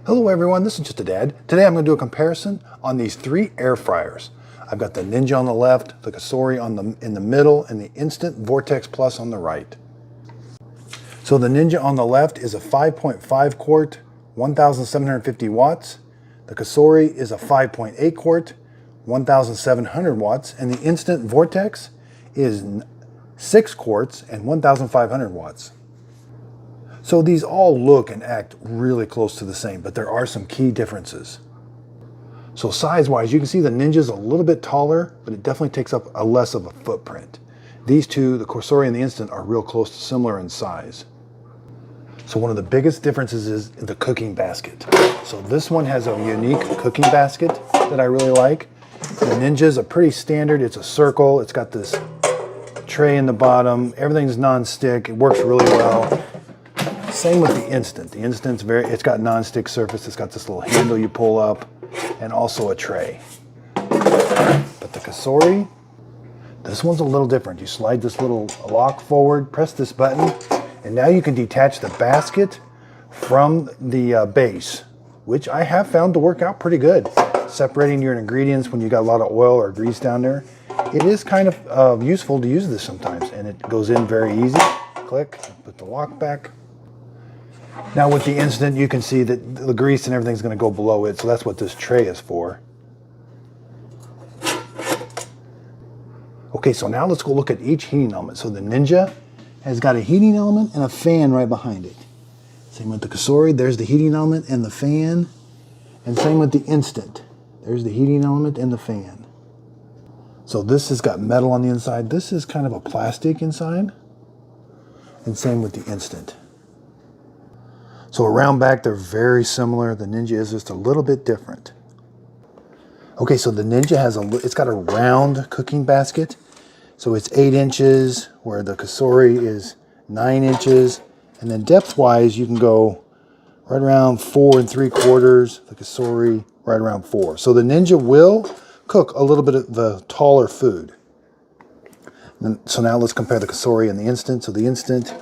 Hello everyone, this is Just a Dad. Today I'm going to do a comparison on these three air fryers. I've got the Ninja on the left, the Cosori in the middle, and the Instant Vortex Plus on the right. So the Ninja on the left is a 5.5 quart, 1,750 watts. The Cosori is a 5.8 quart, 1,700 watts, and the Instant Vortex is 6 quarts and 1,500 watts. So these all look and act really close to the same, but there are some key differences. So size-wise, you can see the Ninja's a little bit taller, but it definitely takes up a less of a footprint. These two, the Cosori and the Instant, are real close to similar in size. So one of the biggest differences is the cooking basket. So this one has a unique cooking basket that I really like. The Ninja's a pretty standard, it's a circle, it's got this tray in the bottom, everything's non-stick, it works really well. Same with the Instant. The Instant's it's got non-stick surface, it's got this little handle you pull up, and also a tray. But the Cosori, this one's a little different. You slide this little lock forward, press this button, and now you can detach the basket from the base, which I have found to work out pretty good. Separating your ingredients when you got a lot of oil or grease down there. It is kind of useful to use this sometimes, and it goes in very easy. Click, put the lock back. Now with the Instant, you can see that the grease and everything's going to go below it, so that's what this tray is for. Okay, so now let's go look at each heating element. So the Ninja has got a heating element and a fan right behind it. Same with the Cosori, there's the heating element and the fan. And same with the Instant. There's the heating element and the fan. So this has got metal on the inside. This is kind of a plastic inside. And same with the Instant. So around back, they're very similar. The Ninja is just a little bit different. Okay, so the Ninja it's got a round cooking basket. So it's 8 inches, where the Cosori is 9 inches. And then depth-wise, you can go right around 4 3/4. The Cosori right around 4. So the Ninja will cook a little bit of the taller food. So now let's compare the Cosori and the Instant. So the Instant,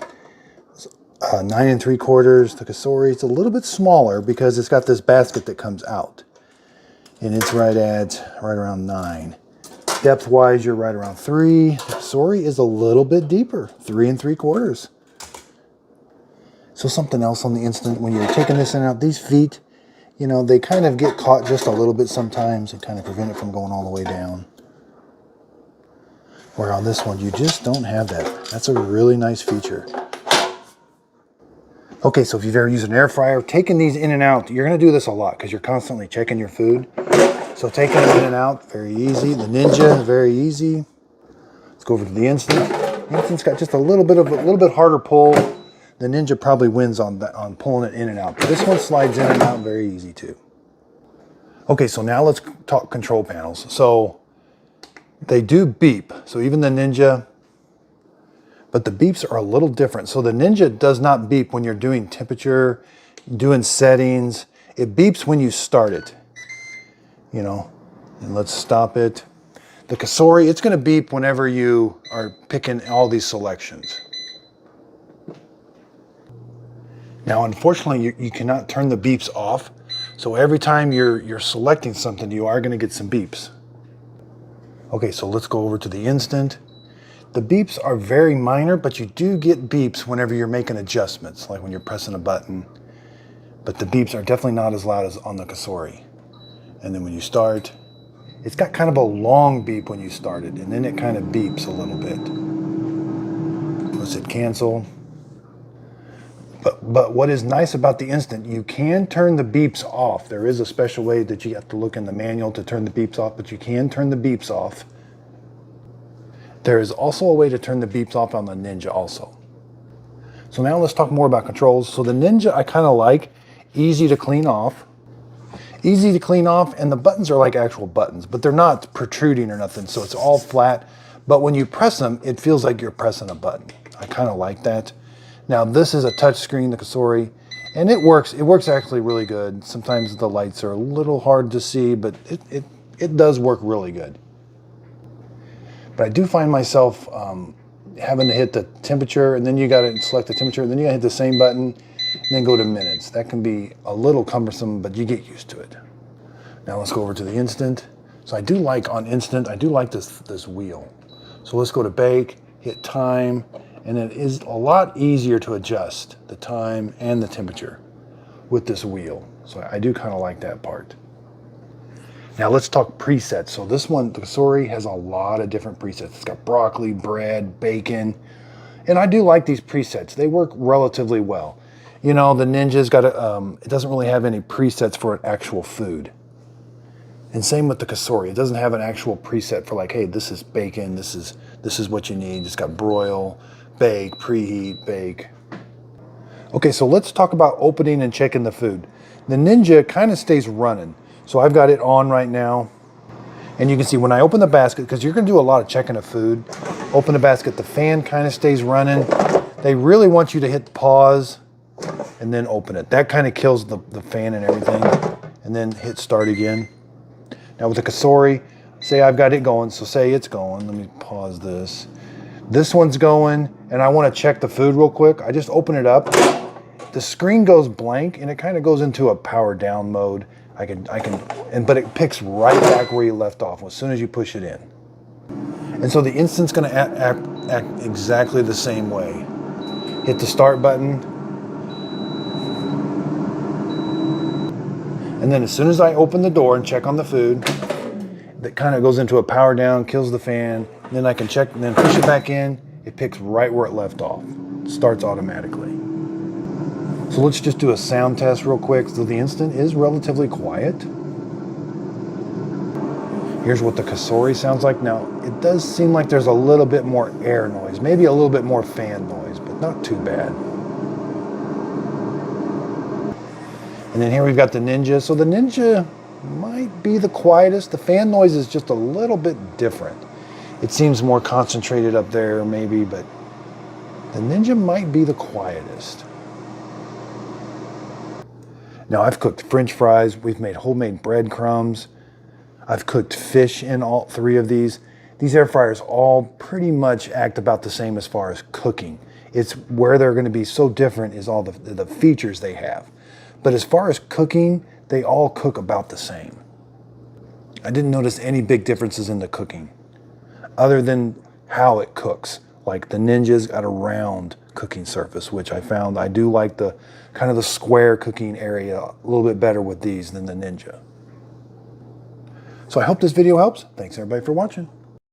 9 3/4. The Cosori is a little bit smaller because it's got this basket that comes out. And it's right around 9. Depth-wise, you're right around 3. The Cosori is a little bit deeper, 3 3/4. So something else on the Instant, when you're taking this in and out, these feet, you know, they kind of get caught just a little bit sometimes and kind of prevent it from going all the way down. Where on this one, you just don't have that. That's a really nice feature. Okay, so if you've ever used an air fryer, taking these in and out, you're going to do this a lot because you're constantly checking your food. So taking it in and out, very easy. The Ninja, very easy. Let's go over to the Instant. The Instant's got just a little bit harder pull. The Ninja probably wins on pulling it in and out. But this one slides in and out very easy too. Okay, so now let's talk control panels. So they do beep. So even the Ninja, but the beeps are a little different. So the Ninja does not beep when you're doing temperature, doing settings. It beeps when you start it, you know, and let's stop it. The Cosori, it's gonna beep whenever you are picking all these selections. Now, unfortunately, you cannot turn the beeps off. So every time you're selecting something, you are gonna get some beeps. Okay, so let's go over to the Instant. The beeps are very minor, but you do get beeps whenever you're making adjustments, like when you're pressing a button. But the beeps are definitely not as loud as on the Cosori. And then when you start, it's got kind of a long beep when you start it, and then it kind of beeps a little bit. Let's hit cancel. But what is nice about the Instant, you can turn the beeps off. There is a special way that you have to look in the manual to turn the beeps off, but you can turn the beeps off. There is also a way to turn the beeps off on the Ninja also. So now let's talk more about controls. So the Ninja I kind of like, easy to clean off. Easy to clean off, and the buttons are like actual buttons, but they're not protruding or nothing, so it's all flat. But when you press them, it feels like you're pressing a button. I kind of like that. Now this is a touch screen, the Cosori, and it works actually really good. Sometimes the lights are a little hard to see, but it does work really good. But I do find myself having to hit the temperature, and then you got to select the temperature, and then you got to hit the same button. and then go to minutes. That can be a little cumbersome, but you get used to it. Now let's go over to the instant. So I do like on instant, I do like this wheel. So let's go to bake, hit time, and it is a lot easier to adjust the time and the temperature with this wheel. So I do kind of like that part. Now let's talk presets. So this one, the Cosori, has a lot of different presets. It's got broccoli, bread, bacon, and I do like these presets. They work relatively well. You know, the Ninja's got it doesn't really have any presets for an actual food. And same with the Cosori. It doesn't have an actual preset for like, hey, this is bacon, this is what you need. It's got broil, bake, preheat, bake. Okay, so let's talk about opening and checking the food. The Ninja kind of stays running. So I've got it on right now. And you can see when I open the basket, because you're gonna do a lot of checking of food, open the basket, the fan kind of stays running. They really want you to hit pause and then open it. That kind of kills the fan and everything. And then hit start again. Now with the Cosori, say I've got it going, so say it's going. Let me pause this. This one's going, and I want to check the food real quick. I just open it up. The screen goes blank, and it kind of goes into a power down mode. But it picks right back where you left off as soon as you push it in. And so the instant's going to act exactly the same way. Hit the start button. And then as soon as I open the door and check on the food, that kind of goes into a power down, kills the fan. Then I can check and then push it back in. It picks right where it left off. It starts automatically. So let's just do a sound test real quick. So the instant is relatively quiet. Here's what the Cosori sounds like. Now, it does seem like there's a little bit more air noise, maybe a little bit more fan noise, but not too bad. And then here we've got the Ninja. So the Ninja might be the quietest. The fan noise is just a little bit different. It seems more concentrated up there maybe, but the Ninja might be the quietest. Now I've cooked French fries, we've made homemade breadcrumbs, I've cooked fish in all three of these. These air fryers all pretty much act about the same as far as cooking. It's where they're going to be so different is all the features they have. But as far as cooking, they all cook about the same. I didn't notice any big differences in the cooking, other than how it cooks. Like the Ninja's got a round cooking surface, which I found I do like the kind of the square cooking area a little bit better with these than the Ninja. So I hope this video helps. Thanks everybody for watching.